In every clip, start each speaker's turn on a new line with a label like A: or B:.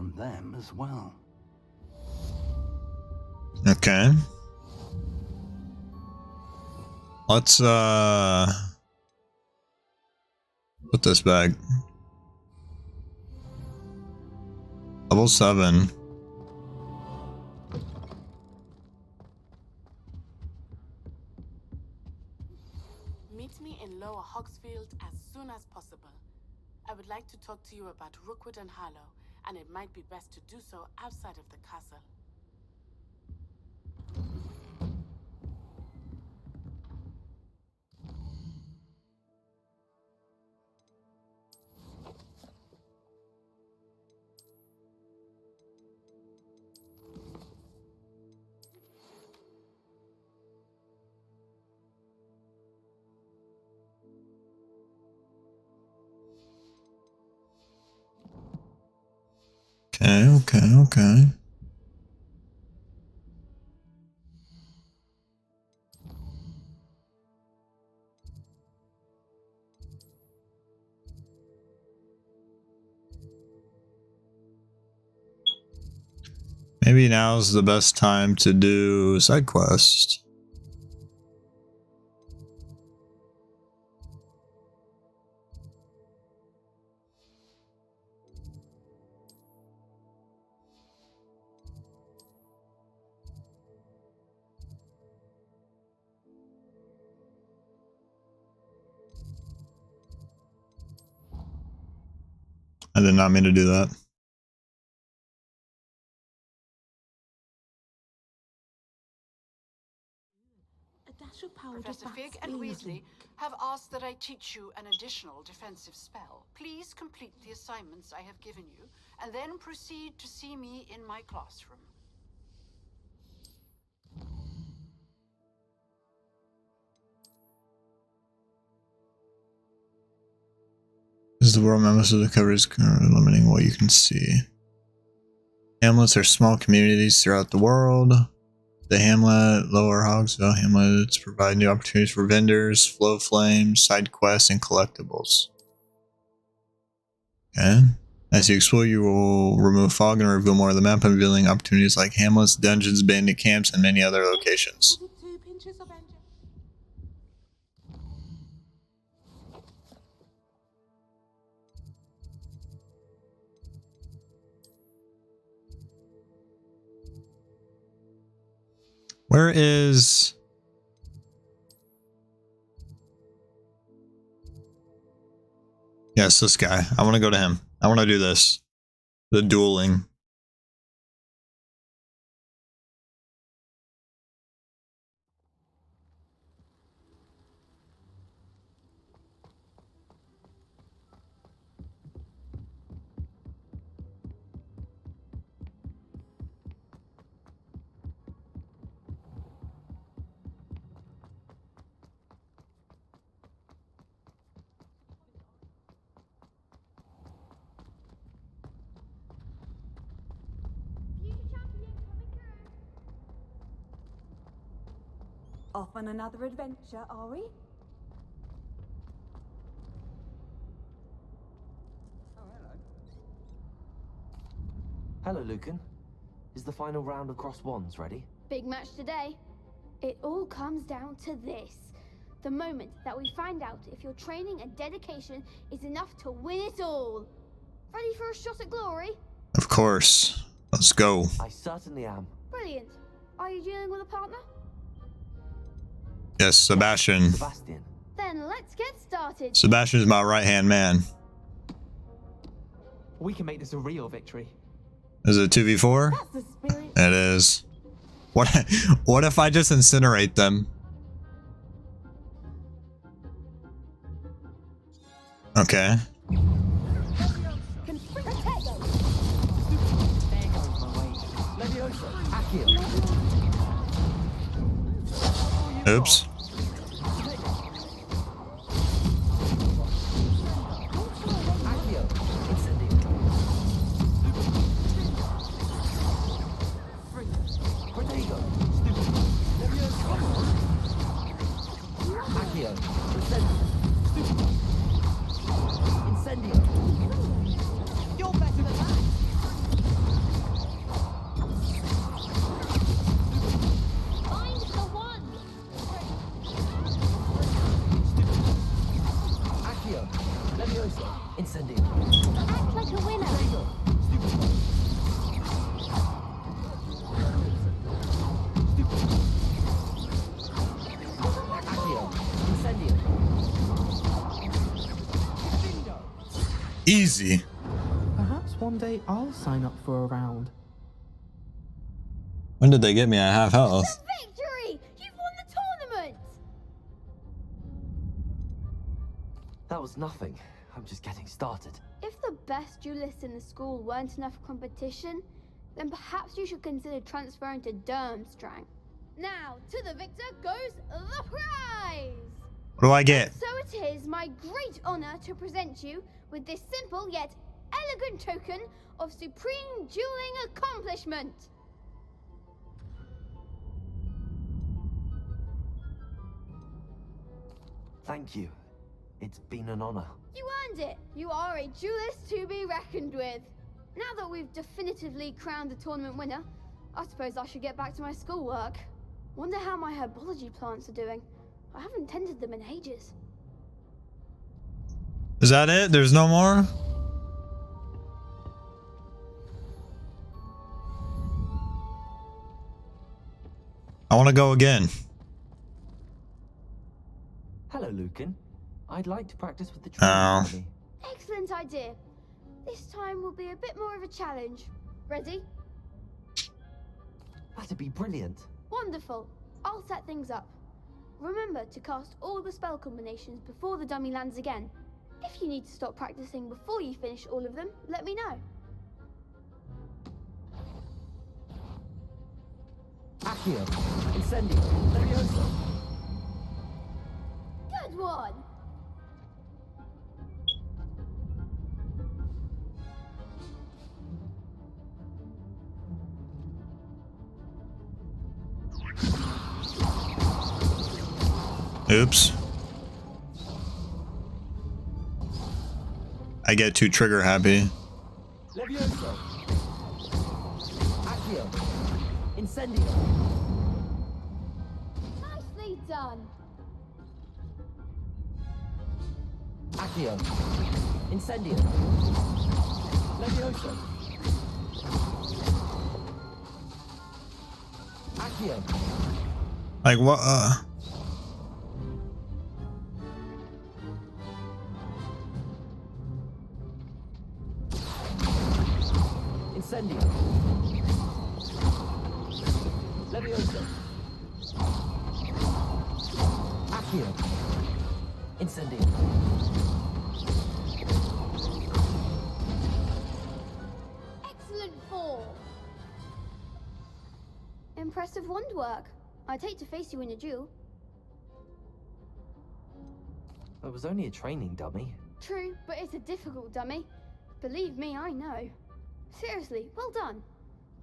A: from them as well.
B: Okay. Let's put this back. Level 7.
C: Meet me in Lower Hogsfield as soon as possible. I would like to talk to you about Rookwood and Harlow, and it might be best to do so outside of the castle.
B: Okay. Maybe now's the best time to do side quest. I did not mean to do that.
C: Professor Fig and Weasley have asked that I teach you an additional defensive spell. Please complete the assignments I have given you, and then proceed to see me in my classroom.
B: This is the world members of the cover is currently limiting what you can see. Hamlets are small communities throughout the world. The hamlet, Lower Hogsville hamlets provide new opportunities for vendors, flow flames, side quests, and collectibles. Okay. As you explore, you will remove fog and reveal more of the map, revealing opportunities like hamlets, dungeons, bandit camps, and many other locations. Where is... Yes, this guy. I want to go to him. I want to do this. The dueling.
D: Off on another adventure, are we?
E: Oh, hello. Hello, Lucan. Is the final round of Cross Wands ready?
F: Big match today. It all comes down to this. The moment that we find out if your training and dedication is enough to win it all. Ready for a shot at glory?
B: Of course. Let's go.
E: I certainly am.
F: Brilliant. Are you dealing with a partner?
B: Yes, Sebastian.
E: Sebastian.
F: Then let's get started.
B: Sebastian's my right-hand man.
G: We can make this a real victory.
B: Is it 2v4?
F: That's the spirit.
B: It is. What if I just incinerate them? Okay. Oops. Easy.
A: Perhaps one day I'll sign up for a round.
B: When did they get me at half health?
F: Victory! You've won the tournament!
E: That was nothing. I'm just getting started.
F: If the best duelists in the school weren't enough competition, then perhaps you should consider transferring to Durmstrang. Now, to the victor goes the prize!
B: What do I get?
F: So it is my great honor to present you with this simple yet elegant token of supreme dueling accomplishment.
E: Thank you. It's been an honor.
F: You earned it. You are a duelist to be reckoned with. Now that we've definitively crowned the tournament winner, I suppose I should get back to my schoolwork. Wonder how my herbology plants are doing. I haven't tended them in ages.
B: Is that it? There's no more? I want to go again.
E: Hello, Lucan. I'd like to practice with the
B: Oh.
E: training.
F: Excellent idea. This time will be a bit more of a challenge. Ready?
E: That'd be brilliant.
F: Wonderful. I'll set things up. Remember to cast all the spell combinations before the dummy lands again. If you need to stop practicing before you finish all of them, let me know.
E: Accio, Incendio, Levioso.
F: Good one.
B: Oops. I get too trigger happy.
E: Levioso. Accio, Incendio.
F: Nicely done.
E: Accio, Incendio. Levioso. Accio.
B: Like what?
E: Incendio. Levioso. Accio. Incendio.
F: Excellent form. Impressive wand work. I'd hate to face you in a duel.
E: It was only a training dummy.
F: True, but it's a difficult dummy. Believe me, I know. Seriously, well done.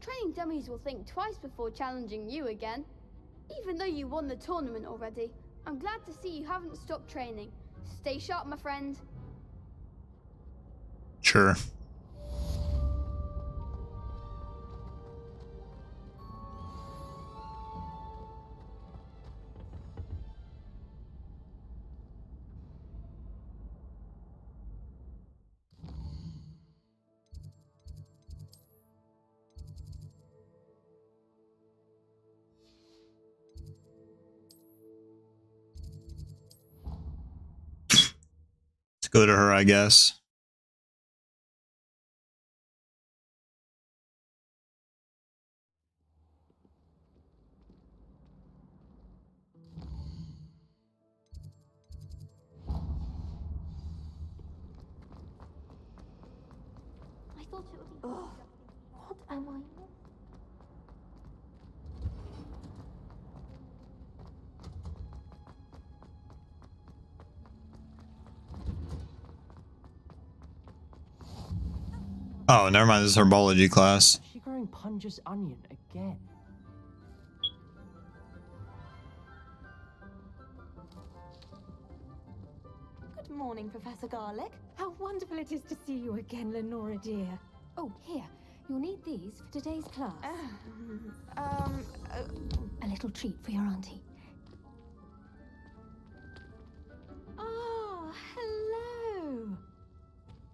F: Training dummies will think twice before challenging you again. Even though you won the tournament already, I'm glad to see you haven't stopped training. Stay sharp, my friend.
B: Sure. Let's go to her, I guess.
F: I thought it would be. Oh, what am I?
B: Oh, never mind. This is herbology class.
A: Is she growing Punja's onion again?
D: Good morning, Professor Garlick. How wonderful it is to see you again, Lenora dear. Oh, here. You'll need these for today's class. A little treat for your auntie. Oh, hello.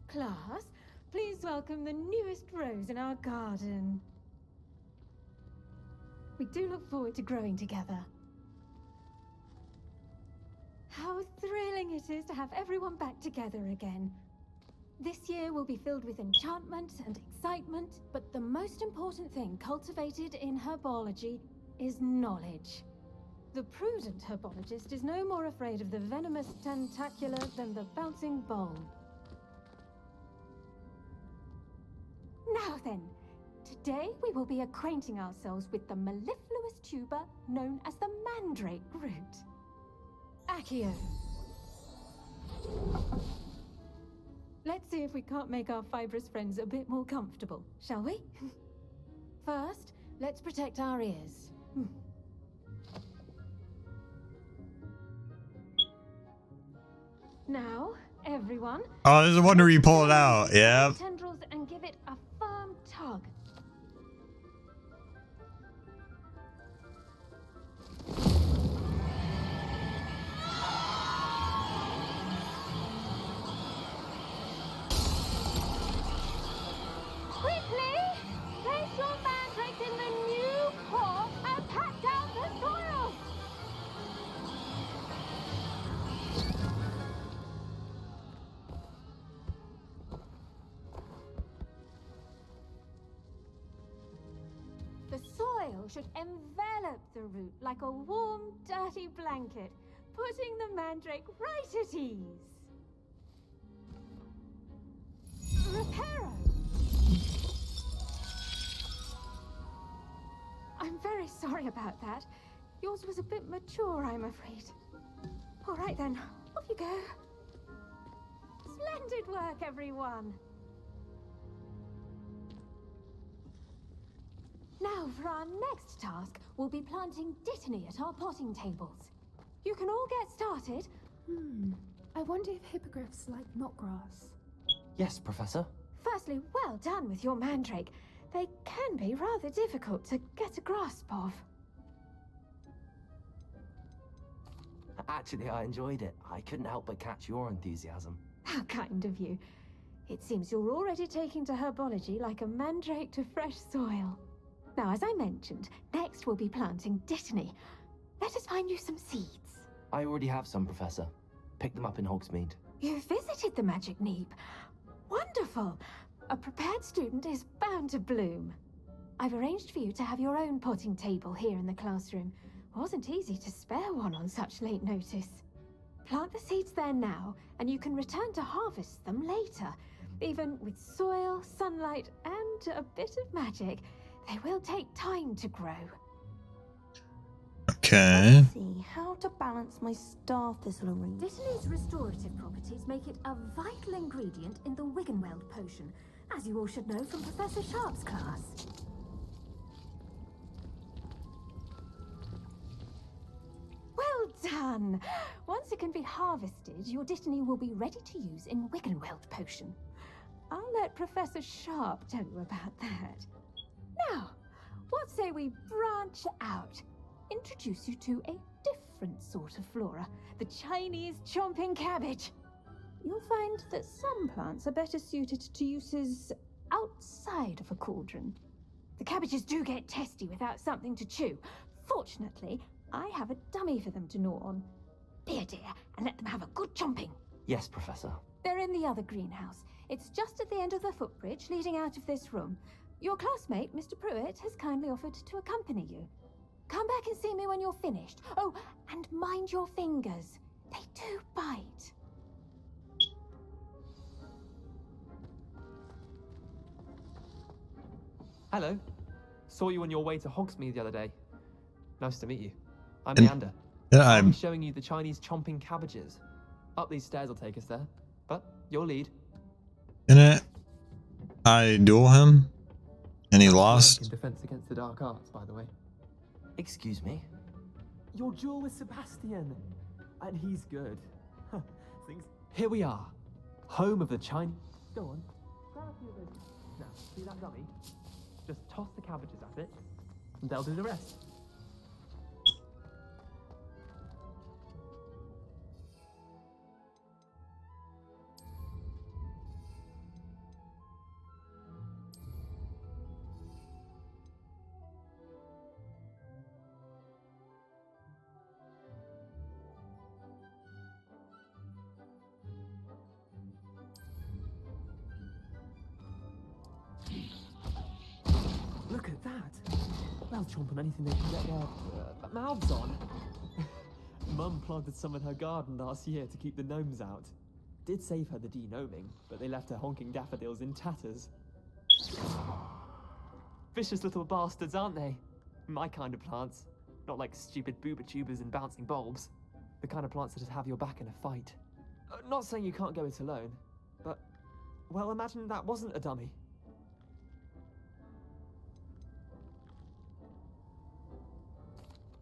D: Class, please welcome the newest rose in our garden. We do look forward to growing together. How thrilling it is to have everyone back together again. This year will be filled with enchantment and excitement, but the most important thing cultivated in herbology is knowledge. The prudent herbologist is no more afraid of the venomous tentacula than the bouncing bulb. Now then, today we will be acquainting ourselves with the mellifluous tuber known as the mandrake root. Accio. Let's see if we can't make our fibrous friends a bit more comfortable, shall we? First, let's protect our ears. Now, everyone.
B: Oh, there's a wonder you pull it out. Yeah.
D: Tendrils and give it a firm tug. Quickly, place your mandrakes in the new pot and pack down the soil. The soil should envelop the root like a warm, dirty blanket, putting the mandrake right at ease. Reparo! I'm very sorry about that. Yours was a bit mature, I'm afraid. All right then, off you go. Splendid work, everyone. Now, for our next task, we'll be planting dittany at our potting tables. You can all get started.
G: I wonder if hippogriffs like knotgrass.
E: Yes, Professor.
D: Firstly, well done with your mandrake. They can be rather difficult to get a grasp of.
E: Actually, I enjoyed it. I couldn't help but catch your enthusiasm.
D: How kind of you. It seems you're already taking to herbology like a mandrake to fresh soil. Now, as I mentioned, next we'll be planting dittany. Let us find you some seeds.
E: I already have some, Professor. Picked them up in Hogsmeade.
D: You visited the Magic Neep. Wonderful! A prepared student is bound to bloom. I've arranged for you to have your own potting table here in the classroom. Wasn't easy to spare one on such late notice. Plant the seeds there now, and you can return to harvest them later. Even with soil, sunlight, and a bit of magic, they will take time to grow.
B: Okay.
H: Let's see how to balance my star thistle arrangement.
D: Dittany's restorative properties make it a vital ingredient in the Wiggenweld potion, as you all should know from Professor Sharp's class. Well done! Once it can be harvested, your dittany will be ready to use in Wiggenweld potion. I'll let Professor Sharp tell you about that. Now, what say we branch out? Introduce you to a different sort of flora, the Chinese chomping cabbage. You'll find that some plants are better suited to uses outside of a cauldron. The cabbages do get testy without something to chew. Fortunately, I have a dummy for them to gnaw on. Here, dear, and let them have a good chomping.
E: Yes, Professor.
D: They're in the other greenhouse. It's just at the end of the footbridge leading out of this room. Your classmate, Mr. Pruitt, has kindly offered to accompany you. Come back and see me when you're finished. Oh, and mind your fingers. They do bite.
I: Hello. Saw you on your way to Hogsmeade the other day. Nice to meet you. I'm
B: And-
I: Leander.
B: Yeah,
I: I'll be
B: I'm
I: showing you the Chinese chomping cabbages. Up these stairs will take us there. But your lead.
B: in it. I duel him, and he
I: In
B: lost.
I: defense against the dark arts, by the way.
E: Excuse me?
I: Your duel with Sebastian. And he's good. Things. Here we are. Home of the Chinese. Go on. Grab a few of those. Now, see that dummy? Just toss the cabbages at it, and they'll do the rest. that. They'll chomp on anything they can get their mouths on. Mum planted some in her garden last year to keep the gnomes out. Did save her the de-gnoming, but they left her honking daffodils in tatters. Vicious little bastards, aren't they? My kind of plants. Not like stupid booba tubers and bouncing bulbs. The kind of plants that just have your back in a fight. Not saying you can't go it alone, but, well, imagine that wasn't a dummy.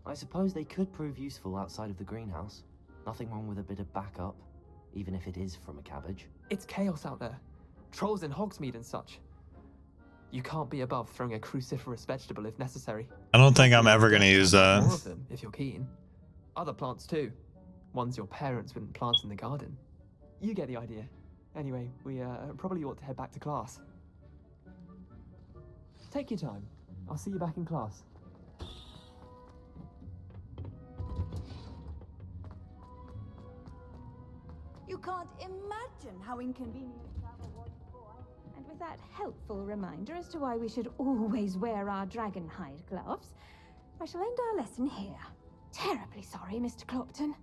E: I suppose they could prove useful outside of the greenhouse. Nothing wrong with a bit of backup, even if it is from a cabbage.
I: It's chaos out there. Trolls in Hogsmeade and such. You can't be above throwing a cruciferous vegetable if necessary.
B: I don't think I'm ever gonna use
I: More
B: that.
I: of them, if you're keen. Other plants too. Ones your parents wouldn't plant in the garden. You get the idea. Anyway, we probably ought to head back to class. Take your time. I'll see you back in class.
D: You can't imagine how inconvenient travel was before. And with that helpful reminder as to why we should always wear our dragon hide gloves, I shall end our lesson here. Terribly sorry, Mr. Clopton.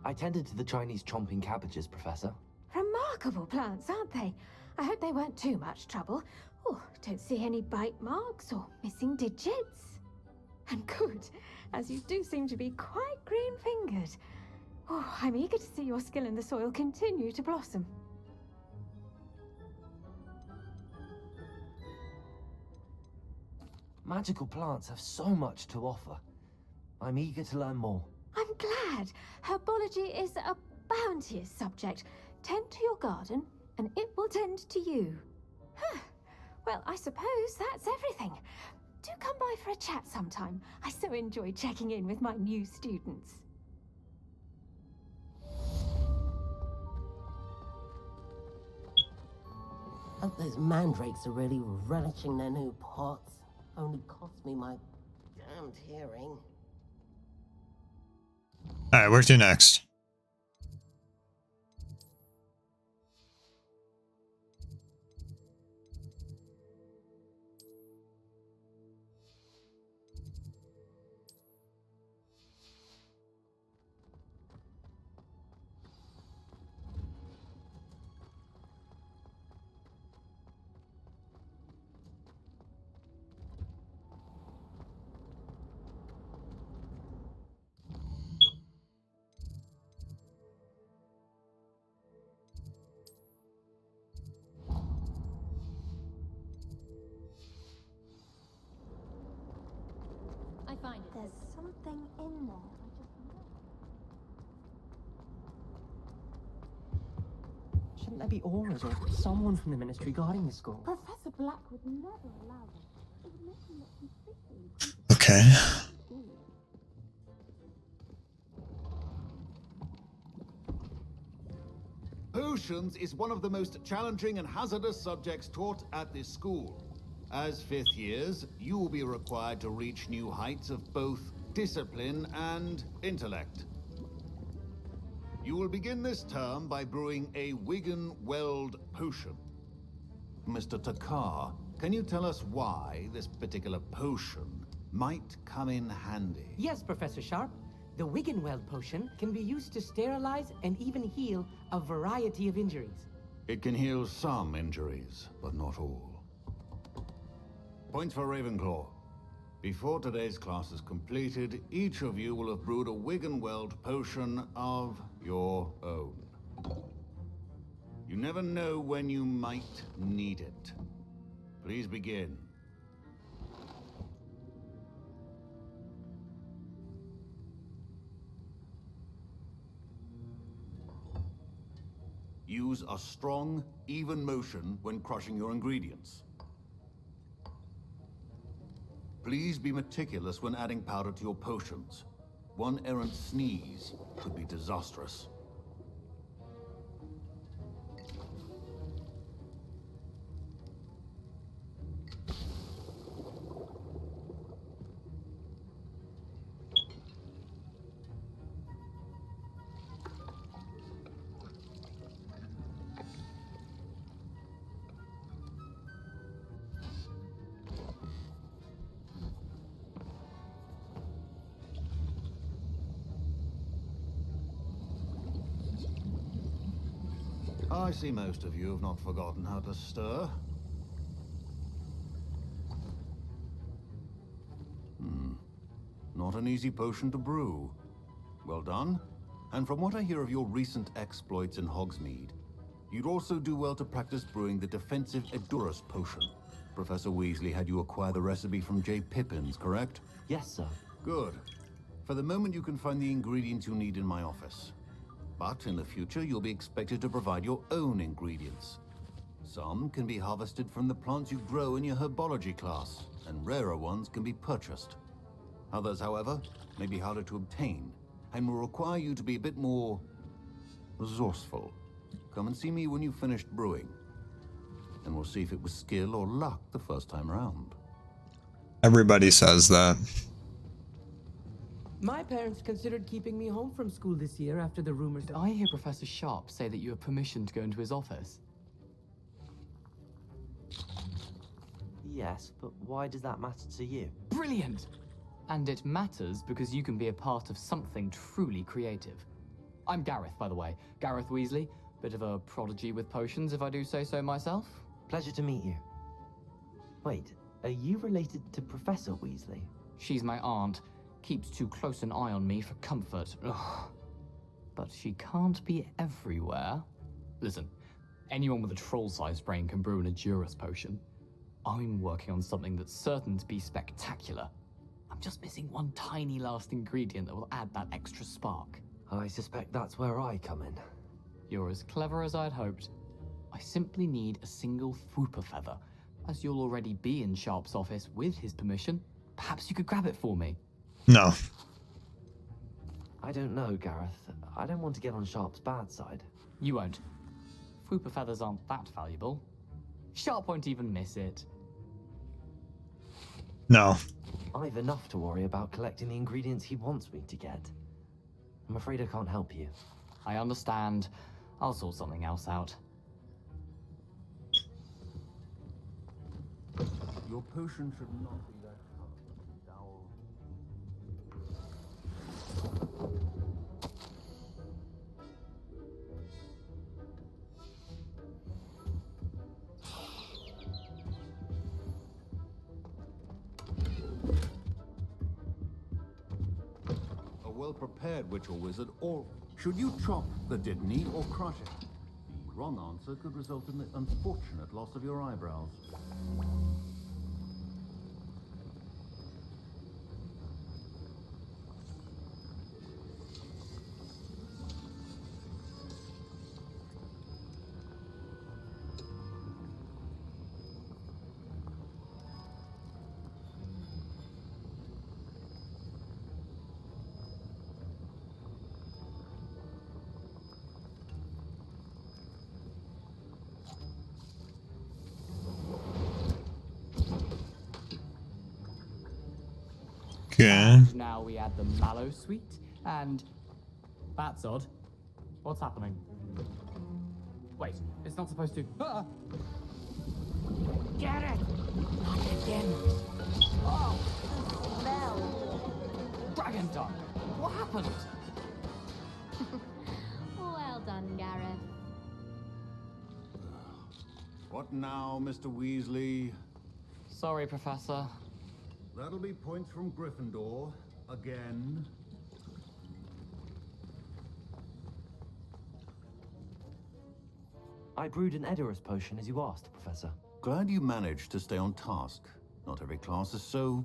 E: I tended to the Chinese chomping cabbages, Professor.
D: Remarkable plants, aren't they? I hope they weren't too much trouble. Oh, don't see any bite marks or missing digits. And good, as you do seem to be quite green-fingered. Oh, I'm eager to see your skill in the soil continue to blossom.
E: Magical plants have so much to offer. I'm eager to learn more.
D: I'm glad. Herbology is a bounteous subject. Tend to your garden, and it will tend to you. Huh. Well, I suppose that's everything. Do come by for a chat sometime. I so enjoy checking in with my new students.
J: Hope those mandrakes are really relishing their new pots. Only cost me my damned hearing.
B: Alright, where to next?
H: There's something in there.
J: Shouldn't there be auras or someone from the ministry guarding the school?
H: Professor Black would never allow this. It would make him look completely
B: Okay.
K: Potions is one of the most challenging and hazardous subjects taught at this school. As fifth years, you will be required to reach new heights of both discipline and intellect. You will begin this term by brewing a Wigan-Weld potion. Mr. Takar, can you tell us why this particular potion might come in handy?
L: Yes, Professor Sharp. The Wigan-Weld potion can be used to sterilize and even heal a variety of injuries.
K: It can heal some injuries, but not all. Points for Ravenclaw. Before today's class is completed, each of you will have brewed a Wigan-Weld potion of your own. You never know when you might need it. Please begin. Use a strong, even motion when crushing your ingredients. Please be meticulous when adding powder to your potions. One errant sneeze could be disastrous. I see most of you have not forgotten how to stir. Not an easy potion to brew. Well done. And from what I hear of your recent exploits in Hogsmeade, you'd also do well to practice brewing the defensive Edurus potion. Professor Weasley had you acquire the recipe from J. Pippins, correct?
E: Yes, sir.
K: Good. For the moment, you can find the ingredients you need in my office. But in the future, you'll be expected to provide your own ingredients. Some can be harvested from the plants you grow in your herbology class, and rarer ones can be purchased. Others, however, may be harder to obtain, and will require you to be a bit more resourceful. Come and see me when you've finished brewing, and we'll see if it was skill or luck the first time round.
B: Everybody says that.
L: My parents considered keeping me home from school this year after the rumors.
M: Did I hear Professor Sharp say that you have permission to go into his office?
E: Yes, but why does that matter to you?
M: Brilliant! And it matters because you can be a part of something truly creative. I'm Gareth, by the way. Gareth Weasley. Bit of a prodigy with potions, if I do say so myself.
E: Pleasure to meet you. Wait, are you related to Professor Weasley?
M: She's my aunt. Keeps too close an eye on me for comfort. Ugh. But she can't be everywhere. Listen, anyone with a troll-sized brain can brew an Edurus potion. I'm working on something that's certain to be spectacular. I'm just missing one tiny last ingredient that will add that extra spark.
E: I suspect that's where I come in.
M: You're as clever as I'd hoped. I simply need a single Fwooper feather. As you'll already be in Sharp's office with his permission, perhaps you could grab it for me.
B: No.
E: I don't know, Gareth. I don't want to get on Sharp's bad side.
M: You won't. Fwooper feathers aren't that valuable. Sharp won't even miss it.
B: No.
E: I've enough to worry about collecting the ingredients he wants me to get. I'm afraid I can't help you.
M: I understand. I'll sort something else out.
K: Your potion should not be that colorful, A well-prepared witch or wizard, or should you chop the Didney or crush it? The wrong answer could result in the unfortunate loss of your eyebrows.
B: Okay.
M: And now we add the mallow sweet, and that's odd. What's happening? Wait, it's not supposed to. Ah!
J: Get it! Not again.
M: Oh, the smell! Dragon tongue! What happened?
H: Well done, Gareth.
K: What now, Mr. Weasley?
M: Sorry, Professor.
K: That'll be points from Gryffindor. Again.
E: I brewed an Edurus potion as you asked, Professor.
K: Glad you managed to stay on task. Not every class is so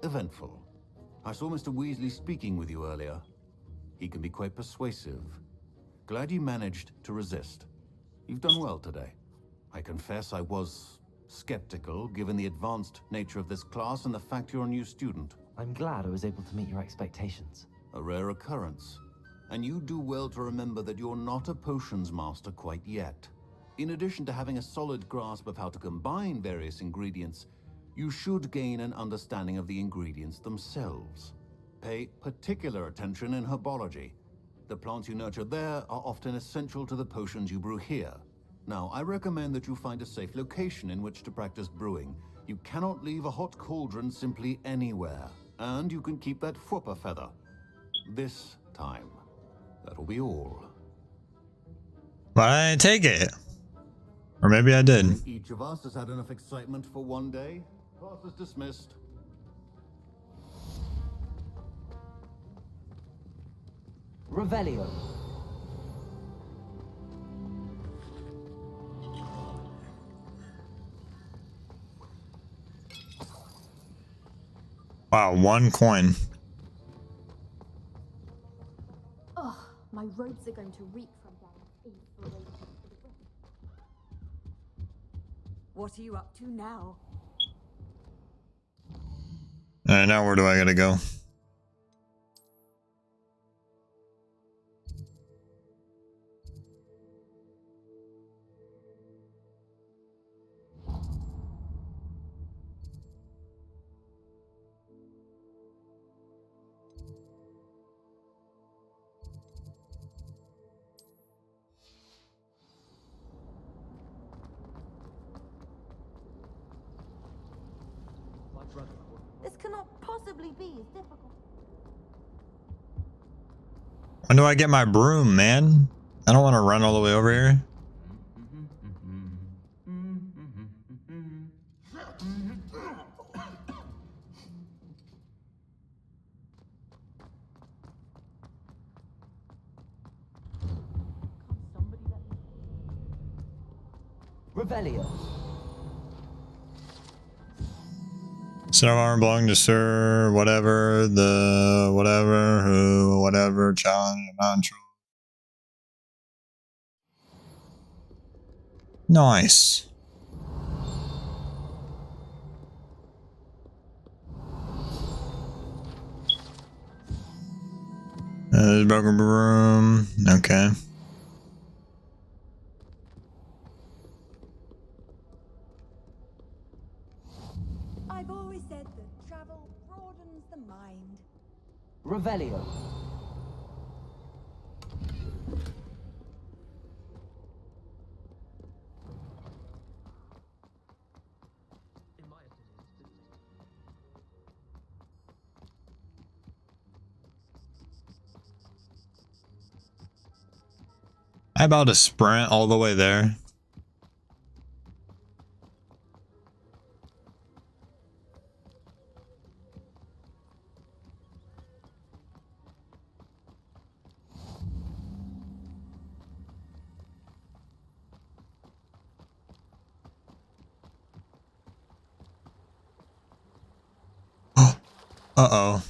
K: eventful. I saw Mr. Weasley speaking with you earlier. He can be quite persuasive. Glad you managed to resist. You've done well today. I confess I was skeptical, given the advanced nature of this class and the fact you're a new student.
E: I'm glad I was able to meet your expectations.
K: A rare occurrence. And you do well to remember that you're not a potions master quite yet. In addition to having a solid grasp of how to combine various ingredients, you should gain an understanding of the ingredients themselves. Pay particular attention in herbology. The plants you nurture there are often essential to the potions you brew here. Now, I recommend that you find a safe location in which to practice brewing. You cannot leave a hot cauldron simply anywhere. And you can keep that Fwooper feather. This time. That'll be all.
B: But I didn't take it. Or maybe I did.
K: Each of us has had enough excitement for one day. Class is dismissed.
L: Revelio.
B: Wow, 1 coin.
H: Ugh, my robes are going to reek from their inspiration for the book.
N: What are you up to now?
B: Alright, now where do I gotta go?
N: This cannot possibly be as difficult.
B: When do I get my broom, man? I don't want to run all the way over here.
L: Revelio.
B: Set of armor belonging to Sir, whatever, the whatever, who, whatever, challenge, non-true. Nice. There's broken broom. Okay.
N: I've always said that travel broadens the mind.
L: Revelio.
B: I about to sprint all the way there. Uh-oh.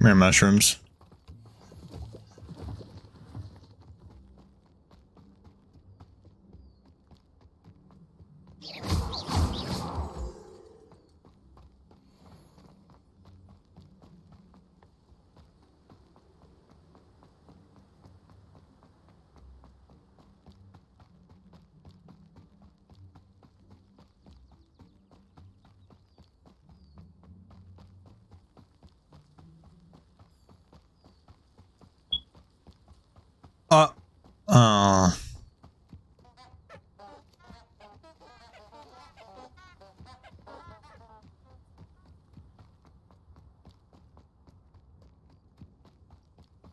B: Mere mushrooms. Uh.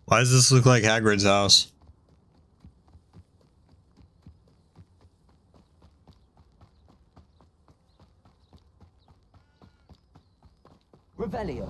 B: Why does this look like Hagrid's house?
L: Revelio.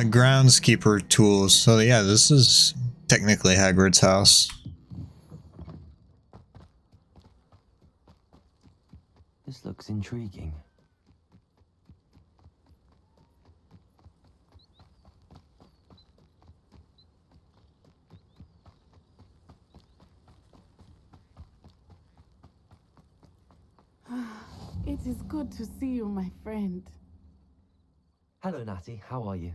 B: Groundskeeper tools. So yeah, this is technically Hagrid's house.
E: This looks intriguing.
C: It is good to see you, my friend.
E: Hello, Natty. How are you?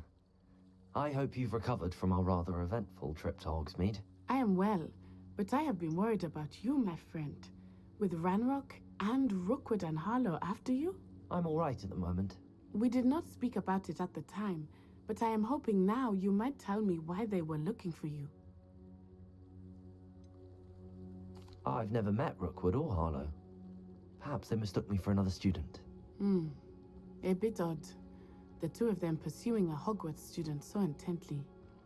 E: I hope you've recovered from our rather eventful trip to Hogsmeade.
C: I am well, but I have been worried about you, my friend. With Ranrock and Rookwood and Harlow after you?
E: I'm all right at the moment.
C: We did not speak about it at the time, but I am hoping now you might tell me why they were looking for you.
E: I've never met Rookwood or Harlow. Perhaps they mistook me for another student.
C: A bit odd. The two of them pursuing a Hogwarts student so intently.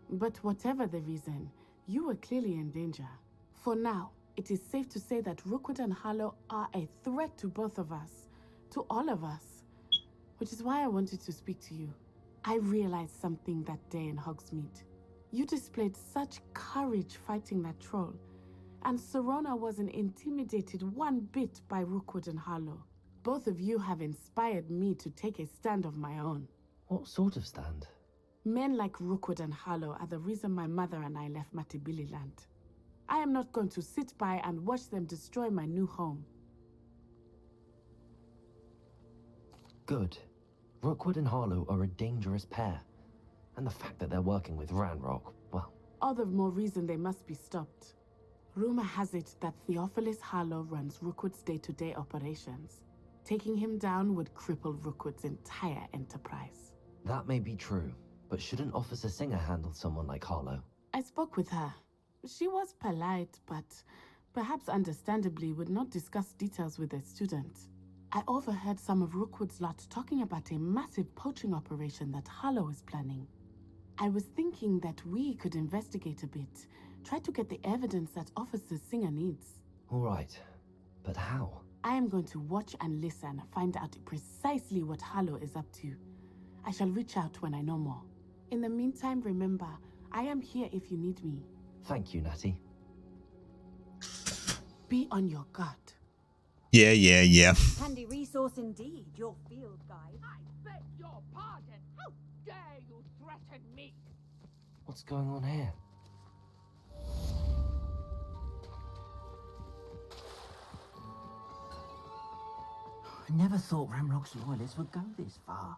C: But whatever the reason, you were clearly in danger. For now, it is safe to say that Rookwood and Harlow are a threat to both of us. To all of us. Which is why I wanted to speak to you. I realized something that day in Hogsmeade. You displayed such courage fighting that troll. And Serona wasn't intimidated one bit by Rookwood and Harlow. Both of you have inspired me to take a stand of my own.
E: What sort of stand?
C: Men like Rookwood and Harlow are the reason my mother and I left Matabeleland. I am not going to sit by and watch them destroy my new home.
E: Good. Rookwood and Harlow are a dangerous pair. And the fact that they're working with Ranrock, well...
C: All the more reason they must be stopped. Rumor has it that Theophilus Harlow runs Rookwood's day-to-day operations. Taking him down would cripple Rookwood's entire enterprise.
E: That may be true, but shouldn't Officer Singer handle someone like Harlow?
C: I spoke with her. She was polite, but perhaps understandably would not discuss details with a student. I overheard some of Rookwood's lot talking about a massive poaching operation that Harlow is planning. I was thinking that we could investigate a bit, try to get the evidence that Officer Singer needs.
E: All right, but how?
C: I am going to watch and listen, find out precisely what Harlow is up to. I shall reach out when I know more. In the meantime, remember, I am here if you need me.
E: Thank you, Natty.
C: Be on your guard.
B: Yeah.
N: Handy resource indeed, your field guide.
O: I beg your pardon. How dare you threaten me?
E: What's going on here?
J: I never thought Ranrock's loyalists would go this far.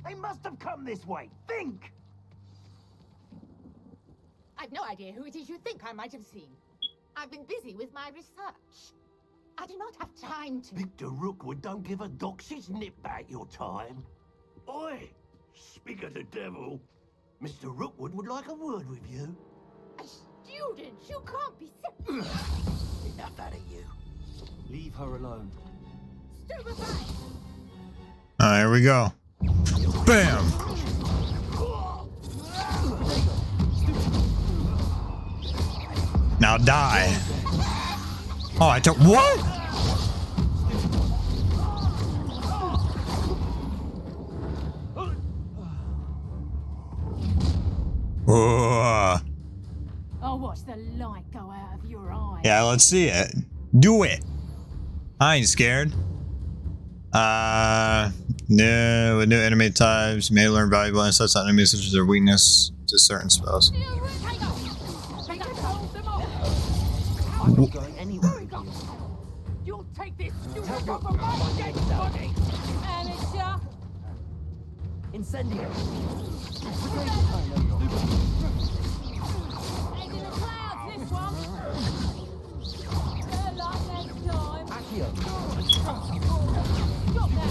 P: They must have come this way. Think!
O: I've no idea who it is you think I might have seen. I've been busy with my research. I do not have time to...
P: Victor Rookwood don't give a doxy's nip back your time. Oi! Speak of the devil. Mr. Rookwood would like a word with you.
O: A student? You can't be...
P: Enough out of you.
E: Leave her alone.
O: Stupefy!
B: Here we go. Bam! Now die. Oh, I took what?
D: I'll watch the light go out of your eye.
B: Yeah, let's see it. Do it. I ain't scared. No, with new enemy types, you may learn valuable insights on enemies such as their weakness to certain spells.
E: I'm not going anywhere with you.
O: You'll take this student off of my dead body! Amateur!
E: Incendio!
O: Head in the clouds, this one! Better luck next time!
E: Accio!
O: Stop that!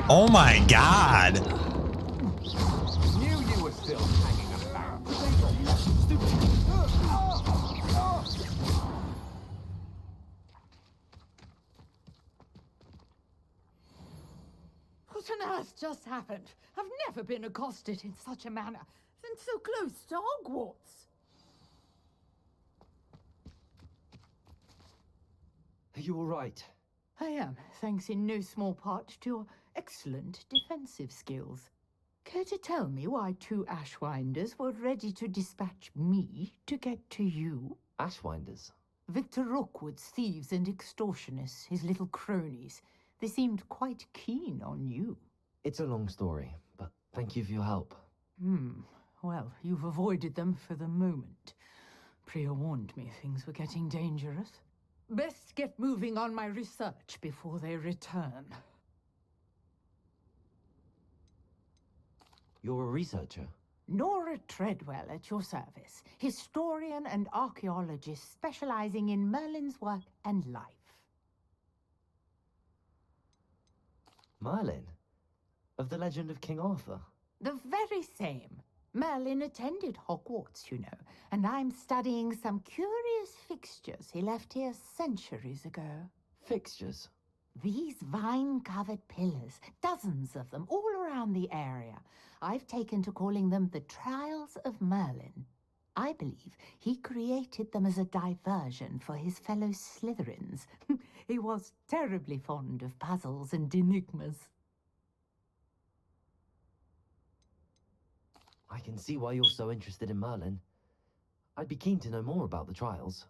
B: Oh my god!
P: Knew you were still hanging about.
O: What on earth just happened? I've never been accosted in such a manner, and so close to Hogwarts.
E: Are you all right?
O: I am, thanks in no small part to your excellent defensive skills. Care to tell me why two Ashwinders were ready to dispatch me to get to you?
E: Ashwinders?
O: Victor Rookwood's thieves and extortionists, his little cronies. They seemed quite keen on you.
E: It's a long story, but Thank you for your help.
O: Well, you've avoided them for the moment. Priya warned me things were getting dangerous. Best get moving on my research before they return.
E: You're a researcher?
O: Nora Treadwell at your service, historian and archaeologist specializing in Merlin's work and life.
E: Merlin? Of the legend of King Arthur?
O: The very same. Merlin attended Hogwarts, you know, and I'm studying some curious fixtures he left here centuries ago.
E: Fixtures?
O: These vine-covered pillars, dozens of them, all around the area. I've taken to calling them the Trials of Merlin. I believe he created them as a diversion for his fellow Slytherins. He was terribly fond of puzzles and enigmas.
E: I can see why you're so interested in Merlin. I'd be keen to know more about the trials.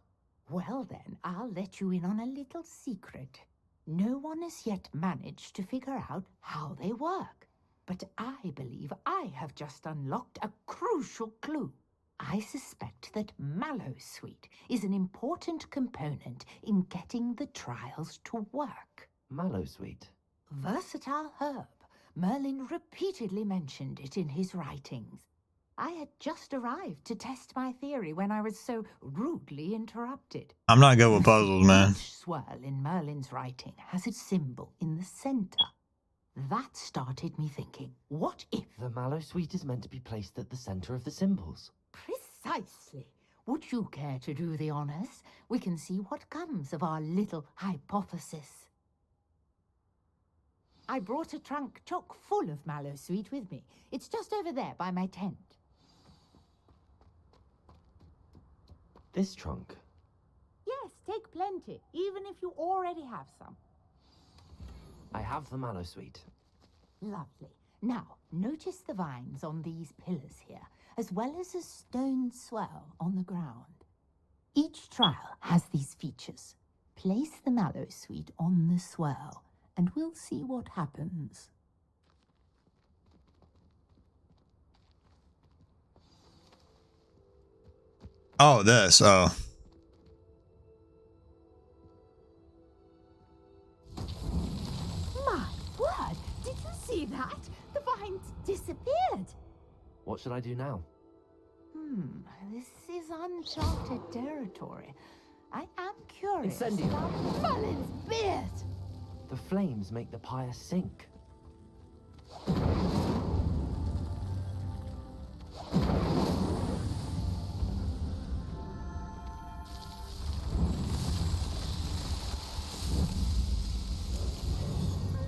O: Well then, I'll let you in on a little secret. No one has yet managed to figure out how they work. But I believe I have just unlocked a crucial clue. I suspect that Mallowsweet is an important component in getting the trials to work.
E: Mallowsweet?
O: Versatile herb. Merlin repeatedly mentioned it in his writings. I had just arrived to test my theory when I was so rudely interrupted.
B: I'm not good with puzzles, man.
O: Each swirl in Merlin's writing has its symbol in the center. That started me thinking, what if...
E: The Mallowsweet is meant to be placed at the center of the symbols.
O: Precisely. Would you care to do the honors? We can see what comes of our little hypothesis. I brought a trunk chock full of Mallowsweet with me. It's just over there by my tent.
E: This trunk?
O: Yes, take plenty, even if you already have some.
E: I have the Mallowsweet.
O: Lovely. Now, notice the vines on these pillars here, as well as a stone swirl on the ground. Each trial has these features. Place the Mallowsweet on the swirl, and we'll see what happens.
B: Oh, this. Oh.
O: My word! Did you see that? The vines disappeared.
E: What should I do now?
O: This is uncharted territory. I am curious
E: Incendio.
O: about Merlin's beard.
E: The flames make the pyre sink.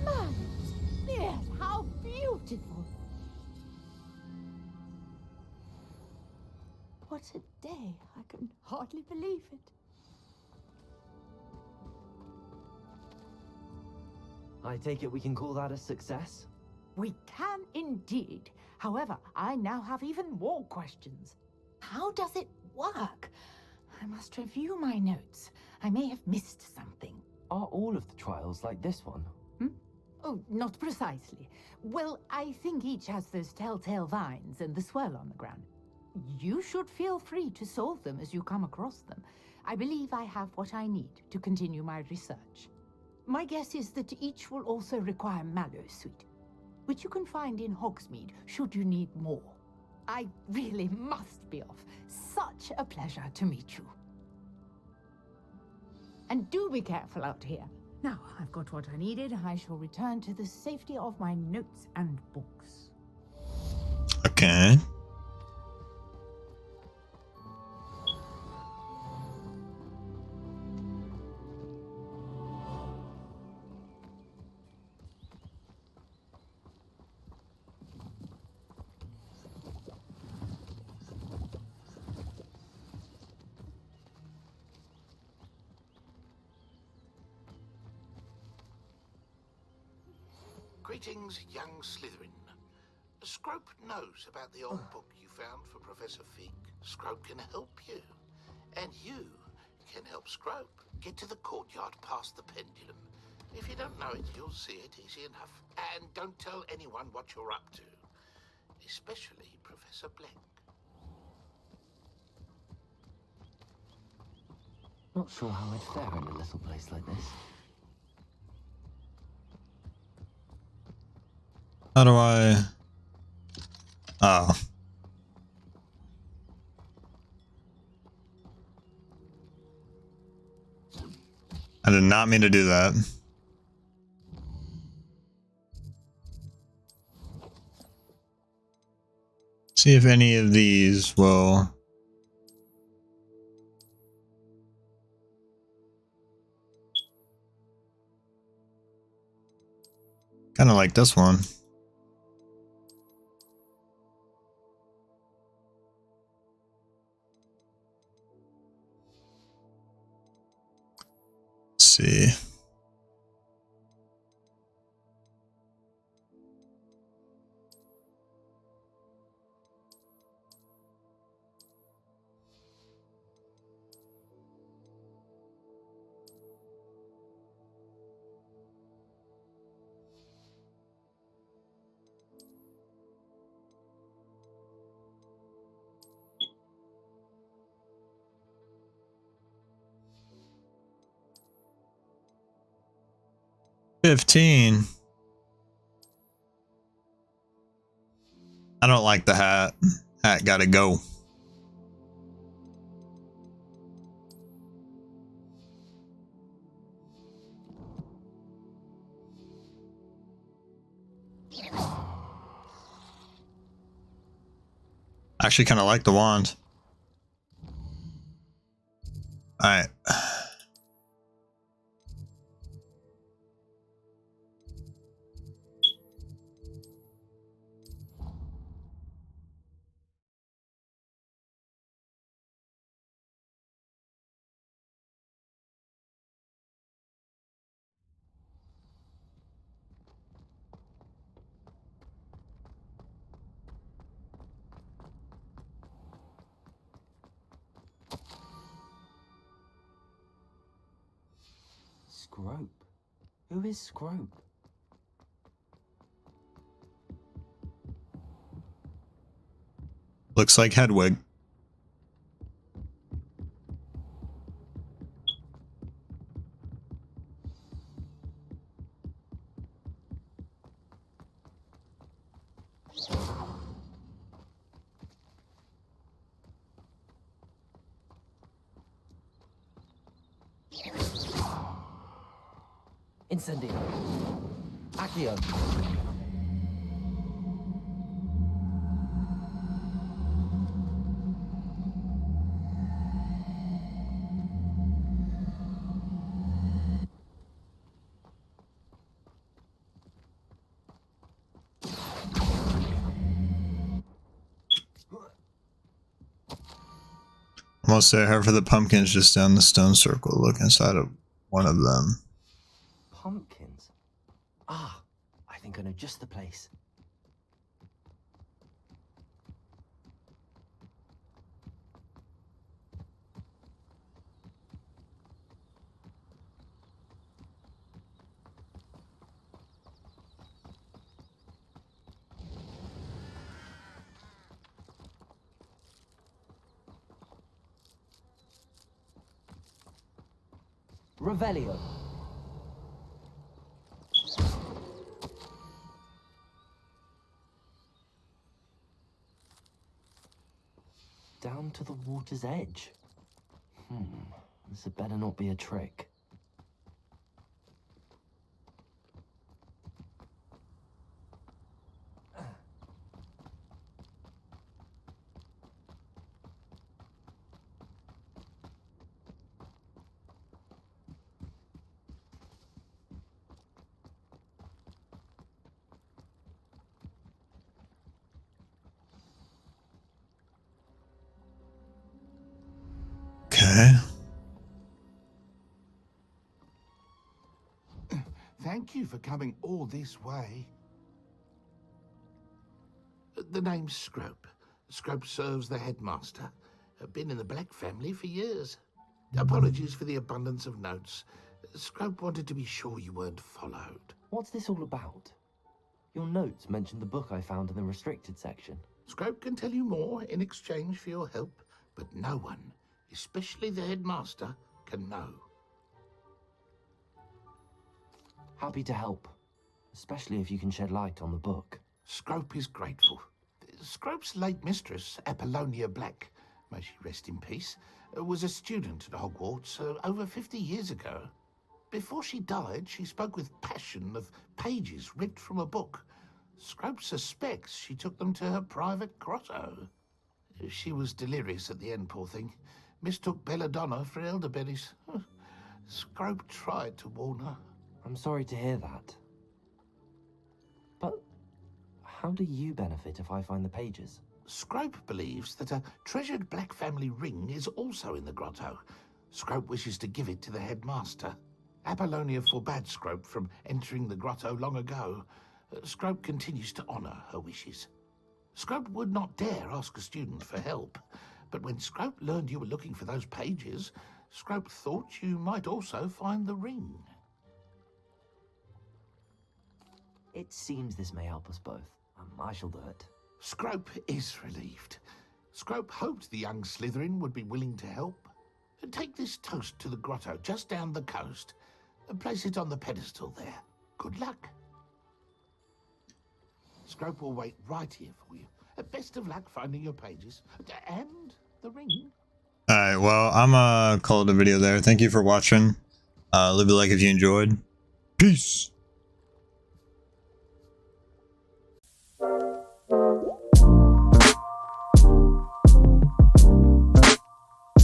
O: Merlin's beard, how beautiful. What a day. I can hardly believe it.
E: I take it we can call that a success?
O: We can indeed. However, I now have even more questions. How does it work? I must review my notes. I may have missed something.
E: Are all of the trials like this one?
O: Oh, not precisely. Well, I think each has those telltale vines and the swirl on the ground. You should feel free to solve them as you come across them. I believe I have what I need to continue my research. My guess is that each will also require Mallowsweet, which you can find in Hogsmeade should you need more. I really must be off. Such a pleasure to meet you. And do be careful out here. Now, I've got what I needed. I shall return to the safety of my notes and books.
B: Okay.
P: Greetings, young Slytherin. Scrope knows about the old book you found for Professor Fig. Scrope can help you. And you can help Scrope. Get to the courtyard past the pendulum. If you don't know it, you'll see it easy enough. And don't tell anyone what you're up to. especially Professor Blank.
E: Not sure how I'd fare in a little place like this.
B: How do I... Oh. I did not mean to do that. See if any of these will... Kind of like this one. Let's see. $15. I don't like the hat. Hat gotta go. I actually kind of like the wand. Alright.
E: Scrope? Who is Scrope?
B: Looks like Hedwig.
E: Incendio. Accio.
B: Almost there. However, the pumpkin's just down the stone circle. Look inside of one of them.
E: Pumpkins? Ah, I think I know just the place. Revelio. Down to the water's edge. This had better not be a trick.
B: Okay.
P: Thank you for coming all this way. The name's Scrope. Scrope serves the headmaster. Been in the Black family for years. Apologies for the abundance of notes. Scrope wanted to be sure you weren't followed.
E: What's this all about? Your notes mentioned the book I found in the restricted section.
P: Scrope can tell you more in exchange for your help, but no one, especially the headmaster, can know.
E: Happy to help, especially if you can shed light on the book.
P: Scrope is grateful. Scrope's late mistress, Apollonia Black, may she rest in peace, was a student at Hogwarts over 50 years ago. Before she died, she spoke with passion of pages ripped from a book. Scrope suspects she took them to her private grotto. She was delirious at the end, poor thing. Mistook belladonna for elderberries. Scrope tried to warn her.
E: I'm sorry to hear that. But how do you benefit if I find the pages?
P: Scrope believes that a treasured Black family ring is also in the grotto. Scrope wishes to give it to the headmaster. Apollonia forbade Scrope from entering the grotto long ago. Scrope continues to honour her wishes. Scrope would not dare ask a student for help, but when Scrope learned you were looking for those pages, Scrope thought you might also find the ring.
E: It seems this may help us both. I shall do it.
P: Scrope is relieved. Scrope hoped the young Slytherin would be willing to help. Take this toast to the grotto just down the coast and place it on the pedestal there. Good luck. Scrope will wait right here for you. Best of luck finding your pages and the ring.
B: Alright, well, I'm call it a video there. Thank you for watching. Leave a like if you enjoyed. Peace!